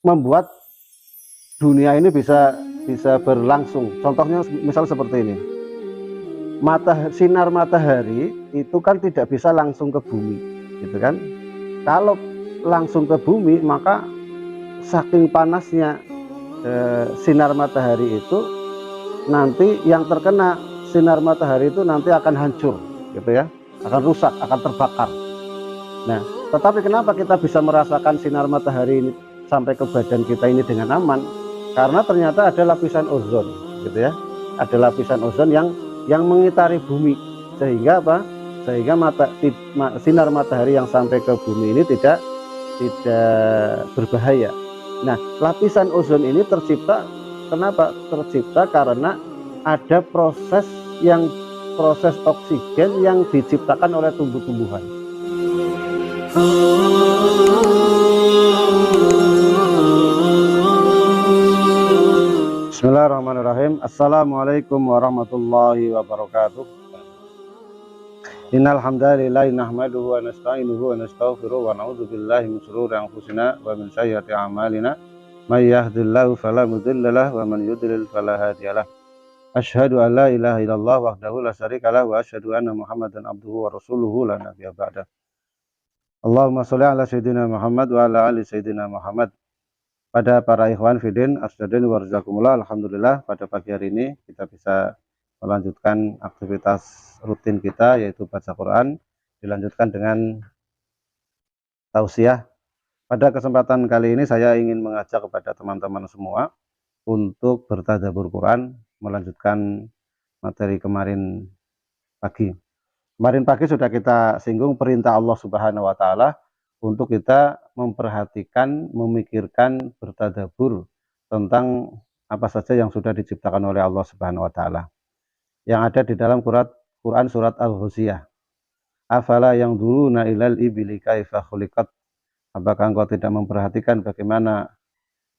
membuat dunia ini bisa berlangsung. Contohnya misal seperti ini. Sinar matahari itu kan tidak bisa langsung ke bumi, gitu kan? Kalau langsung ke bumi, maka saking panasnya sinar matahari itu, nanti yang terkena sinar matahari itu nanti akan hancur, gitu ya, akan rusak, akan terbakar. Nah, tetapi kenapa kita bisa merasakan sinar matahari ini sampai ke badan kita ini dengan aman? Karena ternyata ada lapisan ozon, gitu ya, ada lapisan ozon yang mengitari bumi, sehingga apa? Sehingga sinar matahari yang sampai ke bumi ini tidak berbahaya. Nah, lapisan ozon ini tercipta, kenapa? Tercipta karena ada proses oksigen yang diciptakan oleh tumbuh-tumbuhan. Bismillahirrahmanirrahim. Assalamualaikum warahmatullahi wabarakatuh. Innal hamdalillah nahmaduhu wa nasta'inuhu wa nastaghfiruh wa na'udzu billahi min shururi anfusina wa min sayyiati a'malina. May yahdihillahu fala mudilla lahu wa man yudlil fala hadiyalah. Asyhadu an la ilaha illallah wahdahu la syarikalah wa asyhadu anna Muhammadan abduhu wa rasuluhu la nabiyya ba'da. Allahumma sholli ala sayyidina Muhammad wa ala ali sayyidina Muhammad. Pada para ikhwan fidin asdadin warahmatullah, alhamdulillah pada pagi hari ini kita bisa melanjutkan aktivitas rutin kita, yaitu baca Quran, dilanjutkan dengan tausiah. Pada kesempatan kali ini saya ingin mengajak kepada teman-teman semua untuk bertadabbur Quran, melanjutkan materi kemarin pagi. Kemarin pagi sudah kita singgung perintah Allah Subhanahu wa taala untuk kita memperhatikan, memikirkan, bertadabbur tentang apa saja yang sudah diciptakan oleh Allah Subhanahu wa taala. Yang ada di dalam Quran surat Al-Ghashiyah. Afala yanzuruna ilal ibili kaifa khuliqat? Apakah engkau tidak memperhatikan bagaimana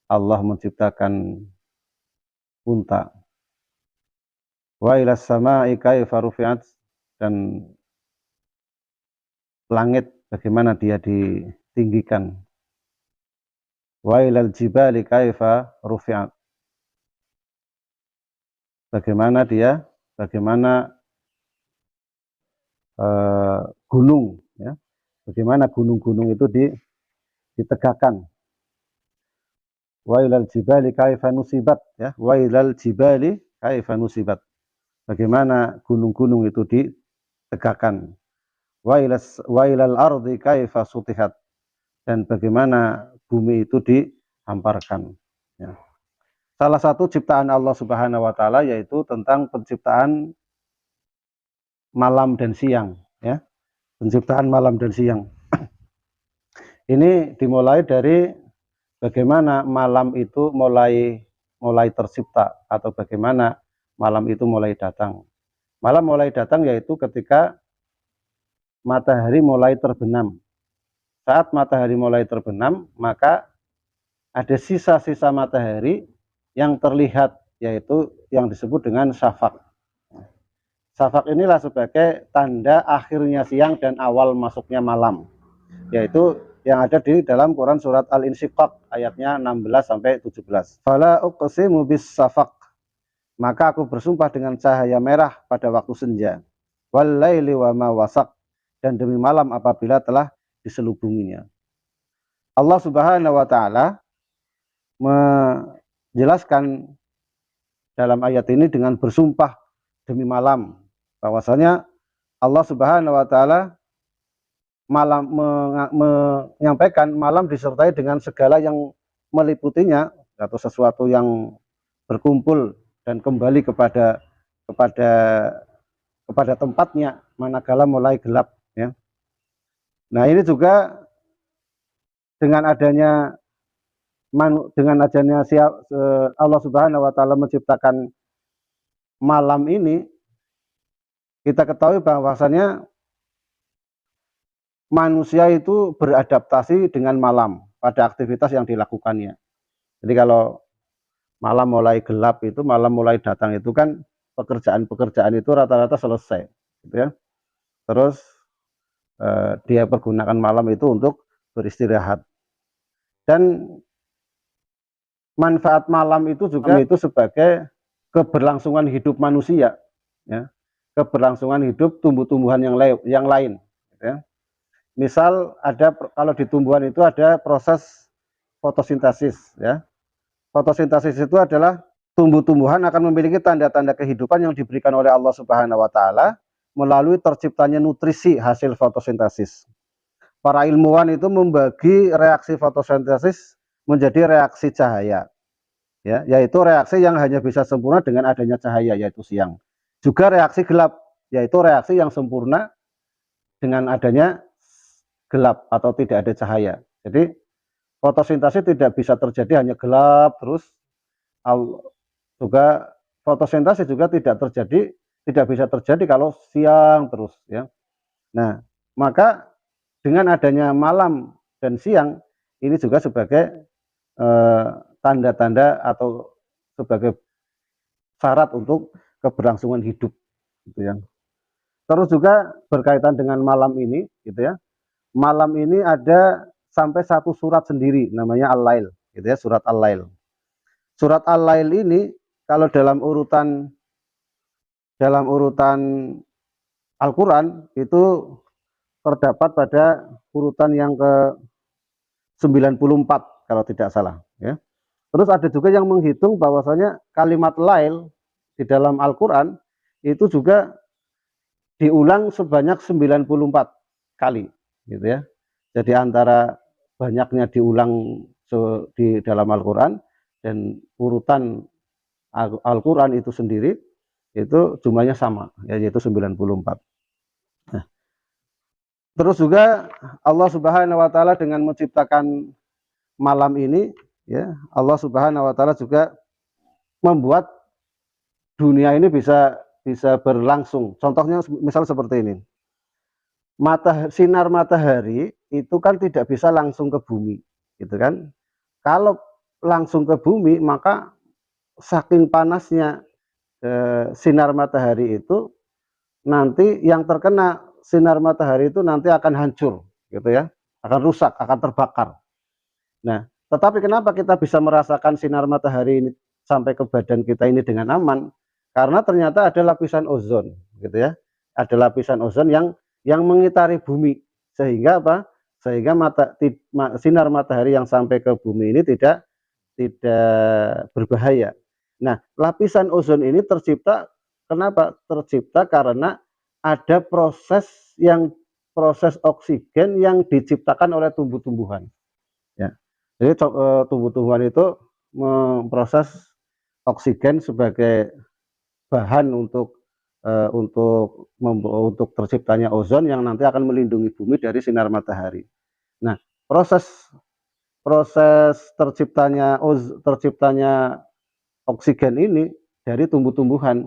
Allah menciptakan unta? Wa ilas sama'i kaifa rufi'at? Dan langit bagaimana dia ditinggikan. Wa ilal jibali kaifa rufi'at? Bagaimana gunung, ya, bagaimana gunung-gunung itu ditegakkan. Wa ilal jibali kaifa nusibat, ya, wa ilal jibali kaifa nusibat. Bagaimana gunung-gunung itu ditegakkan. Wa ilal ardi kaifa sutihat. Dan bagaimana bumi itu dihamparkan, ya. Salah satu ciptaan Allah Subhanahu wa taala yaitu tentang penciptaan malam dan siang, ya. Penciptaan malam dan siang. Ini dimulai dari bagaimana malam itu mulai tercipta, atau bagaimana malam itu mulai datang. Malam mulai datang yaitu ketika matahari mulai terbenam. Saat matahari mulai terbenam, maka ada sisa-sisa matahari yang terlihat, yaitu yang disebut dengan syafaq. Syafaq inilah sebagai tanda akhirnya siang dan awal masuknya malam, yaitu yang ada di dalam Quran surat Al-Insyiqaq ayatnya 16 sampai 17. Fala uqsimu bis syafaq, maka aku bersumpah dengan cahaya merah pada waktu senja. Wal laili wa ma wasaq, dan demi malam apabila telah diselubunginya. Allah Subhanahu wa taala menjelaskan dalam ayat ini dengan bersumpah demi malam, bahwasanya Allah Subhanahu wa taala menyampaikan malam disertai dengan segala yang meliputinya, atau sesuatu yang berkumpul dan kembali kepada tempatnya manakala mulai gelap, ya. Nah, ini juga dengan adanya Allah Subhanahu wa taala menciptakan malam ini, kita ketahui bahwasannya manusia itu beradaptasi dengan malam pada aktivitas yang dilakukannya. Jadi kalau malam mulai gelap itu, malam mulai datang itu kan pekerjaan-pekerjaan itu rata-rata selesai, gitu ya. Terus dia pergunakan malam itu untuk beristirahat. Dan manfaat malam itu juga itu sebagai keberlangsungan hidup manusia, ya, keberlangsungan hidup tumbuh-tumbuhan yang lain, ya. Misal ada, kalau di tumbuhan itu ada proses fotosintesis, ya. Fotosintesis itu adalah tumbuh-tumbuhan akan memiliki tanda-tanda kehidupan yang diberikan oleh Allah Subhanahu wa taala melalui terciptanya nutrisi hasil fotosintesis. Para ilmuwan itu membagi reaksi fotosintesis menjadi reaksi cahaya, ya, yaitu reaksi yang hanya bisa sempurna dengan adanya cahaya, yaitu siang. Juga reaksi gelap, yaitu reaksi yang sempurna dengan adanya gelap atau tidak ada cahaya. Jadi fotosintesis tidak bisa terjadi hanya gelap terus. Juga fotosintesis juga tidak bisa terjadi kalau siang terus, ya. Nah, maka dengan adanya malam dan siang ini juga sebagai tanda-tanda atau sebagai syarat untuk keberlangsungan hidup, gitu ya. Terus juga berkaitan dengan malam ini, gitu ya. Malam ini ada sampai satu surat sendiri namanya Al-Lail, gitu ya, surat Al-Lail. Surat Al-Lail ini kalau dalam urutan Al-Quran itu terdapat pada urutan yang ke-94 kalau tidak salah, ya. Terus ada juga yang menghitung bahwasanya kalimat lail di dalam Al-Quran itu juga diulang sebanyak 94 kali, gitu ya. Jadi antara banyaknya diulang di dalam Al-Quran dan urutan Al-Quran itu sendiri itu jumlahnya sama, yaitu 94. Nah, terus juga Allah Subhanahu wa taala dengan menciptakan malam ini, ya, Allah Subhanahu wa taala juga membuat dunia ini bisa berlangsung. Contohnya misal seperti ini. Sinar matahari itu kan tidak bisa langsung ke bumi, gitu kan. Kalau langsung ke bumi maka saking panasnya sinar matahari itu, nanti yang terkena sinar matahari itu nanti akan hancur, gitu ya, akan rusak, akan terbakar. Nah, tetapi kenapa kita bisa merasakan sinar matahari ini sampai ke badan kita ini dengan aman? Karena ternyata ada lapisan ozon, gitu ya, ada lapisan ozon yang mengitari bumi, sehingga apa? Sehingga sinar matahari yang sampai ke bumi ini tidak berbahaya. Nah, lapisan ozon ini tercipta, kenapa? Tercipta karena ada proses oksigen yang diciptakan oleh tumbuh-tumbuhan, ya. Jadi tumbuh-tumbuhan itu memproses oksigen sebagai bahan untuk terciptanya ozon yang nanti akan melindungi bumi dari sinar matahari. Nah, proses terciptanya oksigen ini dari tumbuh-tumbuhan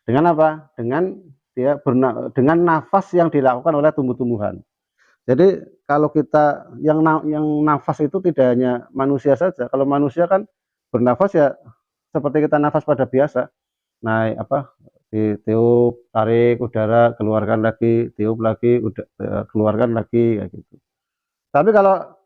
dengan apa? Dengan nafas yang dilakukan oleh tumbuh-tumbuhan. Jadi kalau kita yang nafas itu tidak hanya manusia saja. Kalau manusia kan bernafas ya seperti kita nafas pada biasa, naik ditiup, tarik udara, keluarkan lagi, tiup lagi, keluarkan lagi, kayak gitu. Tapi kalau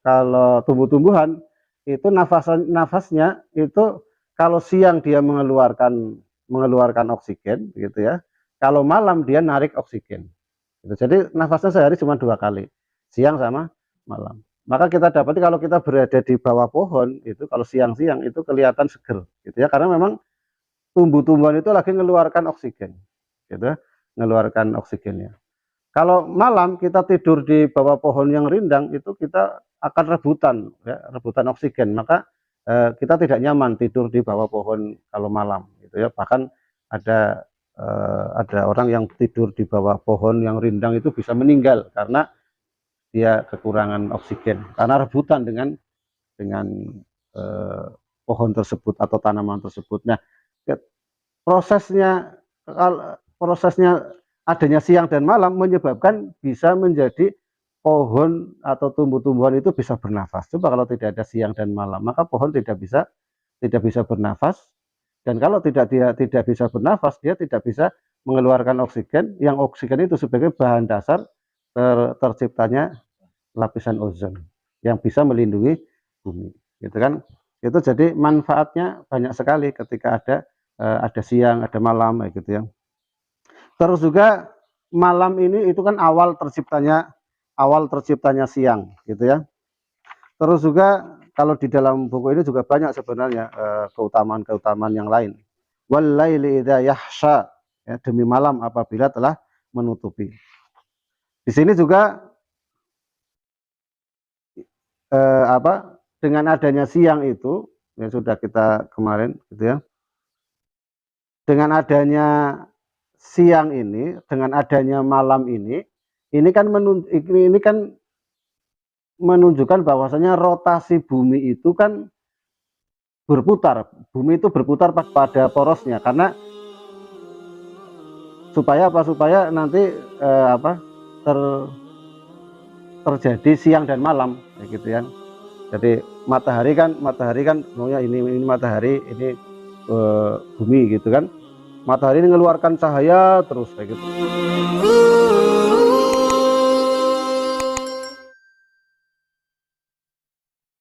kalau tumbuh-tumbuhan itu nafasnya itu kalau siang dia mengeluarkan oksigen, gitu ya. Kalau malam dia narik oksigen. Gitu. Jadi nafasnya sehari cuma 2 kali, siang sama malam. Maka kita dapati kalau kita berada di bawah pohon itu kalau siang-siang itu kelihatan seger, gitu ya. Karena memang tumbuh-tumbuhan itu lagi mengeluarkan oksigen, gitu, mengeluarkan oksigennya. Kalau malam kita tidur di bawah pohon yang rindang itu kita akan rebutan, ya, rebutan oksigen. Maka kita tidak nyaman tidur di bawah pohon kalau malam, gitu ya. Bahkan ada orang yang tidur di bawah pohon yang rindang itu bisa meninggal karena dia kekurangan oksigen karena rebutan dengan pohon tersebut atau tanaman tersebut. Nah, prosesnya adanya siang dan malam menyebabkan bisa menjadi pohon atau tumbuh-tumbuhan itu bisa bernafas. Coba kalau tidak ada siang dan malam, maka pohon tidak bisa bernafas, dan kalau tidak bisa bernafas, dia tidak bisa mengeluarkan oksigen, yang oksigen itu sebagai bahan dasar terciptanya lapisan ozon yang bisa melindungi bumi, gitu kan. Itu jadi manfaatnya banyak sekali ketika ada siang, ada malam, kayak gitu ya. Terus juga malam ini itu kan awal terciptanya siang, gitu ya. Terus juga kalau di dalam buku ini juga banyak sebenarnya keutamaan-keutamaan yang lain. Walaili idza yahsha, ya, demi malam apabila telah menutupi. Di sini juga dengan adanya siang itu yang sudah kita kemarin, gitu ya. Dengan adanya siang ini, dengan adanya malam ini kan menunjukkan bahwasanya rotasi bumi itu kan berputar. Bumi itu berputar pada porosnya, karena supaya nanti ter, terjadi siang dan malam, kayak gitu ya. Jadi matahari kan maunya ini matahari, ini bumi, gitu kan. Matahari ini mengeluarkan cahaya terus, kayak gitu.